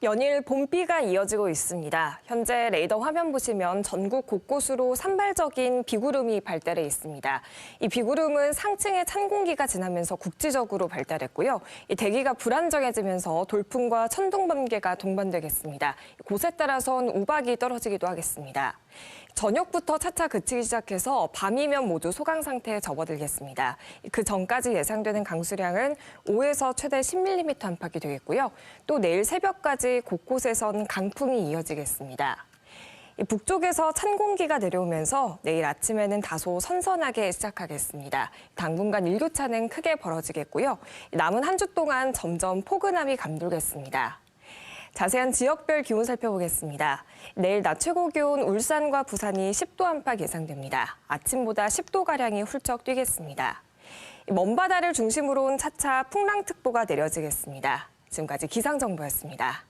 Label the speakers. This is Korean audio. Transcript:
Speaker 1: 연일 봄비가 이어지고 있습니다. 현재 레이더 화면 보시면 전국 곳곳으로 산발적인 비구름이 발달해 있습니다. 이 비구름은 상층의 찬 공기가 지나면서 국지적으로 발달했고요. 이 대기가 불안정해지면서 돌풍과 천둥, 번개가 동반되겠습니다. 곳에 따라선 우박이 떨어지기도 하겠습니다. 저녁부터 차차 그치기 시작해서 밤이면 모두 소강 상태에 접어들겠습니다. 그 전까지 예상되는 강수량은 5에서 최대 10mm 안팎이 되겠고요. 또 내일 새벽까지 곳곳에선 강풍이 이어지겠습니다. 북쪽에서 찬 공기가 내려오면서 내일 아침에는 다소 선선하게 시작하겠습니다. 당분간 일교차는 크게 벌어지겠고요. 남은 한 주 동안 점점 포근함이 감돌겠습니다. 자세한 지역별 기온 살펴보겠습니다. 내일 낮 최고 기온 울산과 부산이 10도 안팎 예상됩니다. 아침보다 10도가량이 훌쩍 뛰겠습니다. 먼 바다를 중심으로 온 차차 풍랑특보가 내려지겠습니다. 지금까지 기상정보였습니다.